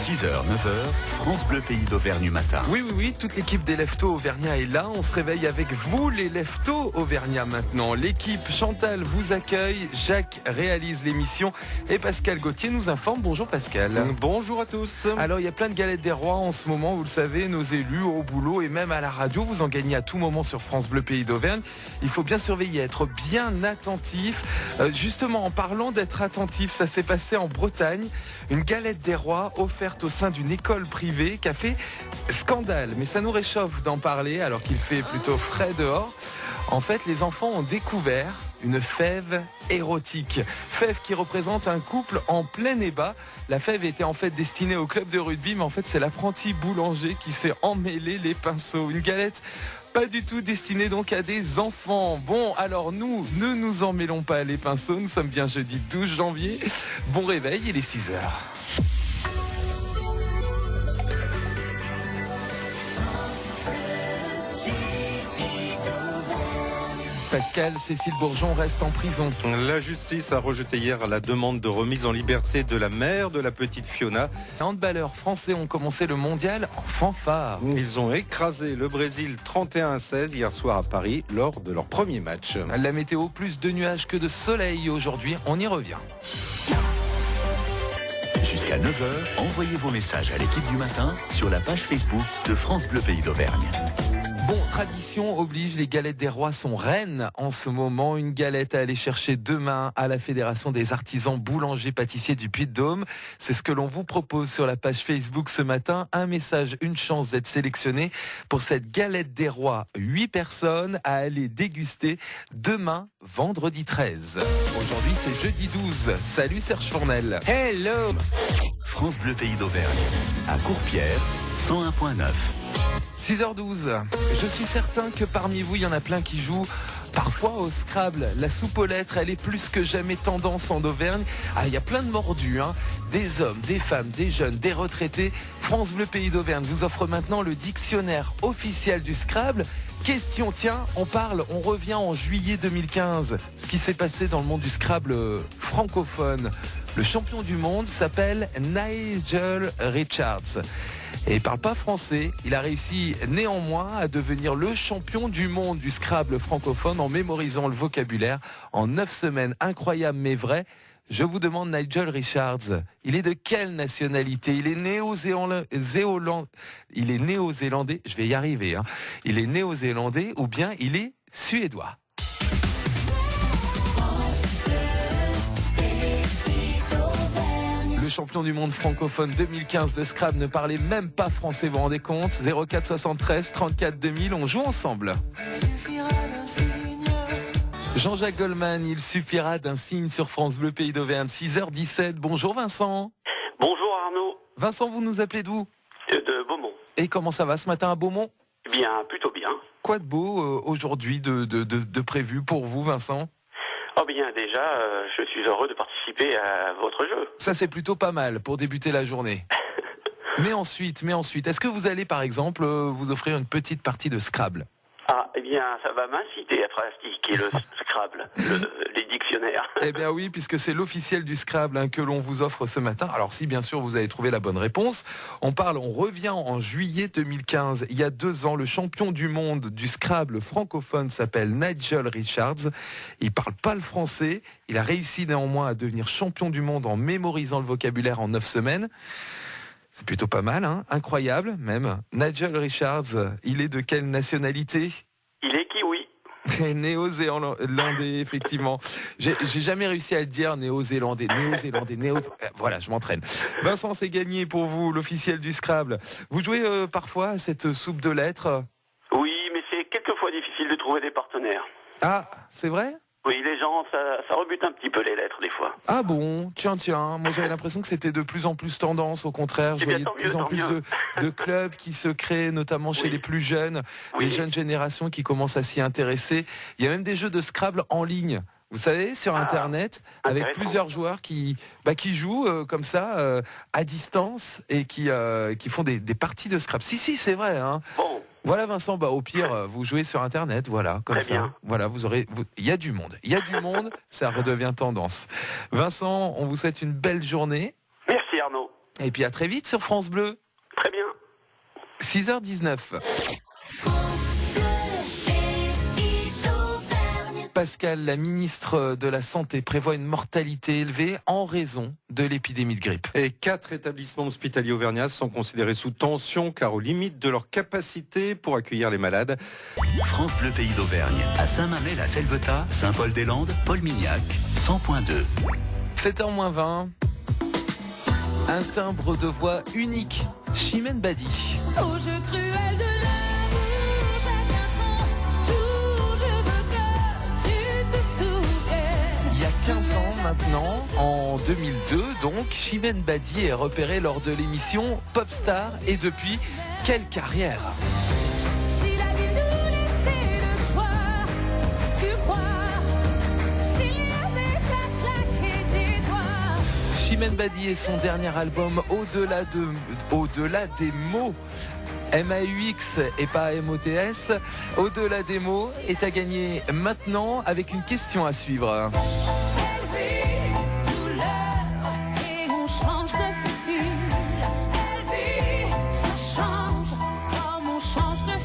6h, 9h, France Bleu Pays d'Auvergne matin. Oui, toute l'équipe des Leftos Auvergnats est là. On se réveille avec vous, les Leftos Auvergnats maintenant. L'équipe Chantal vous accueille, Jacques réalise l'émission et Pascal Gauthier nous informe. Bonjour Pascal. Bonjour à tous. Alors il y a plein de galettes des rois en ce moment, vous le savez, nos élus au boulot et même à la radio, vous en gagnez à tout moment sur France Bleu Pays d'Auvergne. Il faut bien surveiller, être bien attentif. Justement, en parlant d'être attentif, ça s'est passé en Bretagne. Une galette des rois offerte au sein d'une école privée qui a fait scandale. Mais ça nous réchauffe d'en parler alors qu'il fait plutôt frais dehors. En fait, les enfants ont découvert une fève érotique. Fève qui représente un couple en plein ébat. La fève était en fait destinée au club de rugby, mais en fait c'est l'apprenti boulanger qui s'est emmêlé les pinceaux. Une galette pas du tout destinée donc à des enfants. Bon, alors nous, ne nous emmêlons pas les pinceaux. Nous sommes bien jeudi 12 janvier. Bon réveil, il est 6h. Pascal, Cécile Bourgeon reste en prison. La justice a rejeté hier la demande de remise en liberté de la mère de la petite Fiona. Les handballeurs français ont commencé le mondial en fanfare. Ils ont écrasé le Brésil 31-16 hier soir à Paris lors de leur premier match. La météo, plus de nuages que de soleil aujourd'hui, on y revient. Jusqu'à 9h, envoyez vos messages à l'équipe du matin sur la page Facebook de France Bleu Pays d'Auvergne. Bon, tradition oblige, les galettes des rois sont reines en ce moment. Une galette à aller chercher demain à la Fédération des artisans boulangers pâtissiers du Puy-de-Dôme. C'est ce que l'on vous propose sur la page Facebook ce matin. Un message, une chance d'être sélectionné pour cette galette des rois. 8 personnes à aller déguster demain, vendredi 13. Aujourd'hui, c'est jeudi 12. Salut Serge Fournel. Hello France Bleu Pays d'Auvergne, à Courpierre, 101.9. 6h12. Je suis certain que parmi vous, il y en a plein qui jouent parfois au Scrabble. La soupe aux lettres, elle est plus que jamais tendance en Auvergne. Ah, il y a plein de mordus, hein. Des hommes, des femmes, des jeunes, des retraités. France Bleu Pays d'Auvergne vous offre maintenant le dictionnaire officiel du Scrabble. Question, tiens, on revient en juillet 2015. Ce qui s'est passé dans le monde du Scrabble francophone. Le champion du monde s'appelle Nigel Richards. Et il parle pas français. Il a réussi néanmoins à devenir le champion du monde du Scrabble francophone en mémorisant le vocabulaire en 9 semaines. Incroyable mais vrai. Je vous demande, Nigel Richards, il est de quelle nationalité? Il est néo-zélandais. Je vais y arriver. Hein. Il est néo-zélandais ou bien il est suédois? Le champion du monde francophone 2015 de Scrabble ne parlait même pas français, vous vous rendez compte? 04 73 34 2000, on joue ensemble. Jean-Jacques Goldman, il suffira d'un signe sur France Bleu Pays d'Auvergne, 6h17. Bonjour Vincent. Bonjour Arnaud. Vincent, vous nous appelez d'où? De Beaumont. Et comment ça va ce matin à Beaumont? Bien, plutôt bien. Quoi de beau aujourd'hui de prévu pour vous, Vincent? Oh bien, déjà, je suis heureux de participer à votre jeu. Ça, c'est plutôt pas mal pour débuter la journée. Mais ensuite, est-ce que vous allez, par exemple, vous offrir une petite partie de Scrabble? Ah, eh bien, ça va m'inciter à pratiquer le Scrabble, les dictionnaires. Eh bien oui, puisque c'est l'officiel du Scrabble que l'on vous offre ce matin. Alors si bien sûr vous avez trouvé la bonne réponse, on revient en juillet 2015. Il y a 2 ans, le champion du monde du Scrabble francophone s'appelle Nigel Richards. Il parle pas le français. Il a réussi néanmoins à devenir champion du monde en mémorisant le vocabulaire en 9 semaines. C'est plutôt pas mal, hein, incroyable même. Nigel Richards, il est de quelle nationalité? Il est kiwi. Néo-zélandais, effectivement. J'ai jamais réussi à le dire, néo-zélandais. Voilà, je m'entraîne. Vincent, c'est gagné pour vous, l'officiel du Scrabble. Vous jouez parfois à cette soupe de lettres? Oui, mais c'est quelquefois difficile de trouver des partenaires. Ah, c'est vrai? Oui, les gens, ça rebute un petit peu les lettres des fois. Ah bon? Tiens. Moi j'avais l'impression que c'était de plus en plus tendance, au contraire. Je voyais de plus en plus de clubs qui se créent, notamment chez les plus jeunes, les jeunes générations qui commencent à s'y intéresser. Il y a même des jeux de Scrabble en ligne. Vous savez, sur Internet, avec plusieurs joueurs qui jouent comme ça, à distance, et qui font des parties de Scrabble. Si, c'est vrai, hein. Bon. Voilà Vincent, au pire, vous jouez sur Internet, voilà, comme Très ça. bien. Voilà, il y a du monde, ça redevient tendance. Vincent, on vous souhaite une belle journée. Merci Arnaud. Et puis à très vite sur France Bleu. Très bien. 6h19. Pascal, la ministre de la Santé prévoit une mortalité élevée en raison de l'épidémie de grippe. Et 4 établissements hospitaliers auvergnats sont considérés sous tension car aux limites de leur capacité pour accueillir les malades. France Bleu Pays d'Auvergne, à Saint-Mamel, à Selvetat, Saint-Paul-des-Landes, Paul-Mignac, 100.2. 7h20. Un timbre de voix unique. Chimène Badi. Au jeu cruel de l'amour, chacun son tour, je veux que tu te souviennes. Il y a 15 ans maintenant, en 2002, donc, Chimène Badi est repérée lors de l'émission Popstar. Et depuis, quelle carrière! Si la vie nous laissait le choix, tu crois, s'il y avait qu'à claquer des doigts. Chimène Badi et son dernier album Au-delà des mots, MAUX et pas MOTS, Au-delà des mots, est à gagner maintenant avec une question à suivre. Elle vit douleur et on change de fil. Elle vit, ça change comme on change de fil.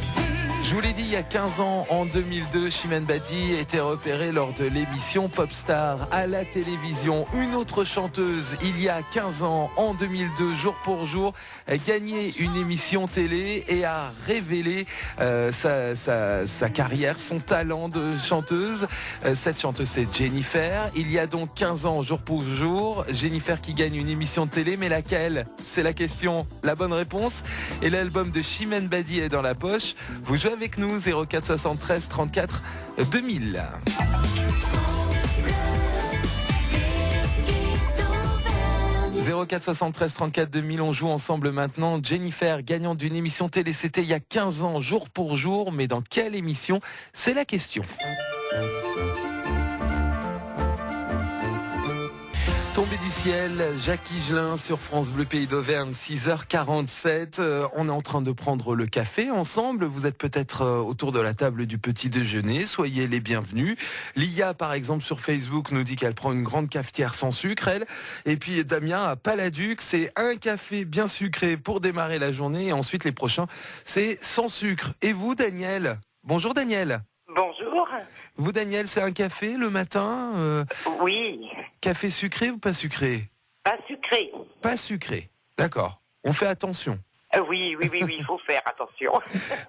Je vous l'ai dit, il y a 15 ans, en 2002, Chimène Badi était repérée lors de l'émission Popstar à la télévision. Une autre chanteuse, il y a 15 ans, en 2002, jour pour jour, a gagné une émission télé et a révélé sa carrière, son talent de chanteuse. Cette chanteuse, c'est Jennifer. Il y a donc 15 ans, jour pour jour, Jennifer qui gagne une émission de télé, mais laquelle? C'est la question. La bonne réponse. Et l'album de Chimène Badi est dans la poche. Vous jouez avec nous, 04 73 34 2000. 04 73 34 2000, on joue ensemble maintenant. Jennifer, gagnante d'une émission télé, c'était il y a 15 ans, jour pour jour, mais dans quelle émission? C'est la question. Tombé du ciel, Jacques Higelin sur France Bleu Pays d'Auvergne, 6h47. On est en train de prendre le café ensemble. Vous êtes peut-être autour de la table du petit déjeuner. Soyez les bienvenus. Lia, par exemple, sur Facebook, nous dit qu'elle prend une grande cafetière sans sucre, elle. Et puis Damien à Paladuc, c'est un café bien sucré pour démarrer la journée. Et ensuite, les prochains, c'est sans sucre. Et vous, Daniel? Bonjour, Daniel. Bonjour. Vous, Daniel, c'est un café le matin Oui, Café sucré ou pas sucré? pas sucré. Pas sucré. D'accord. On fait attention. Oui, il faut faire attention.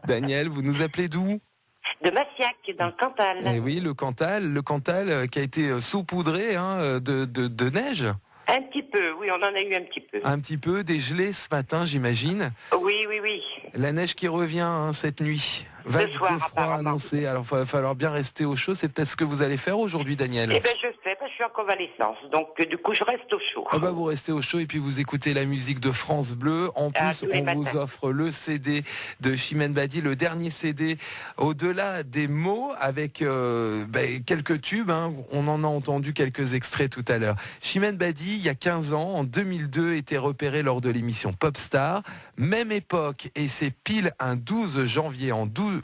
Daniel, vous nous appelez d'où? De Massiac, dans le Cantal. Eh oui, le Cantal qui a été saupoudré de neige. Un petit peu, oui, on en a eu un petit peu. Un petit peu, dégelé ce matin, j'imagine. Oui. La neige qui revient cette nuit. Vague soir, de froid apparemment. annoncée. Alors, il va falloir bien rester au chaud. C'est peut-être ce que vous allez faire aujourd'hui, Daniel. Eh bien, je suis en convalescence, donc du coup, je reste au chaud. Ah bah vous restez au chaud et puis vous écoutez la musique de France Bleu. En plus, tous les on vous matins. offre le CD de Chimène Badi, le dernier CD Au-delà des mots, avec quelques tubes. On en a entendu quelques extraits tout à l'heure. Chimène Badi, il y a 15 ans, en 2002, était repérée lors de l'émission Popstar. Même époque, et c'est pile un 12 janvier,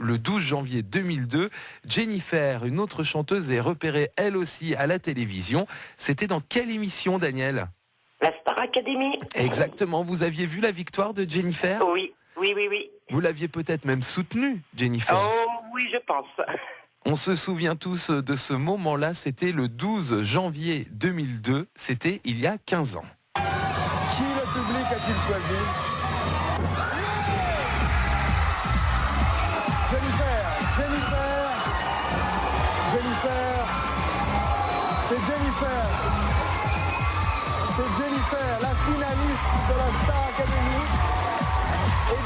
le 12 janvier 2002, Jennifer, une autre chanteuse, est repérée elle aussi à la télévision. C'était dans quelle émission, Daniel? La Star Academy. Exactement, vous aviez vu la victoire de Jennifer? Oui. Vous l'aviez peut-être même soutenue, Jennifer. Oh, oui, je pense. On se souvient tous de ce moment-là, c'était le 12 janvier 2002, c'était il y a 15 ans. Qui le public a-t-il choisi? C'est Jennifer, la finaliste de la Star Academy. Et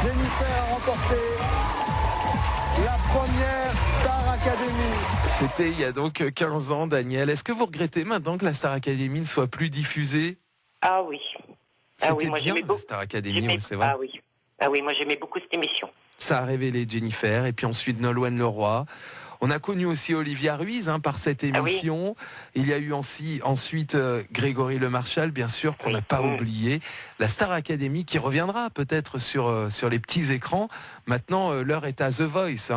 Jennifer a remporté la première Star Academy. C'était il y a donc 15 ans, Daniel. Est-ce que vous regrettez maintenant que la Star Academy ne soit plus diffusée? Ah oui. C'était moi bien j'aimais la beaucoup. Star Academy, oui, c'est vrai. Ah oui, moi j'aimais beaucoup cette émission. Ça a révélé Jennifer et puis ensuite Nolwenn Leroy. On a connu aussi Olivia Ruiz par cette émission. Il y a eu ensuite Grégory Lemarchal, bien sûr, qu'on n'a pas oublié. La Star Academy qui reviendra peut-être sur les petits écrans. Maintenant, l'heure est à The Voice.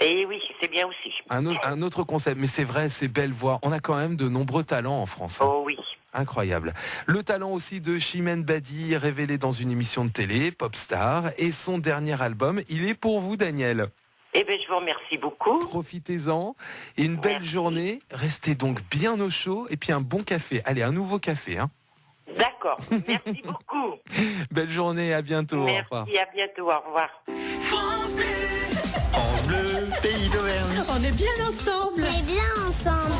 Et oui, c'est bien aussi. Un autre concept, mais c'est vrai, ces belles voix. On a quand même de nombreux talents en France. Oh oui. Incroyable. Le talent aussi de Chimène Badi, révélé dans une émission de télé, Popstar, et son dernier album, il est pour vous, Daniel. Eh bien, je vous remercie beaucoup. Profitez-en et une belle Merci. journée. Restez donc bien au chaud et puis un bon café. Allez, un nouveau café. Hein. D'accord. Merci beaucoup. Belle journée, à bientôt. Au revoir. Merci, à bientôt. Au revoir. France Bleu, pays d'Auvergne. On est bien ensemble. On est bien ensemble.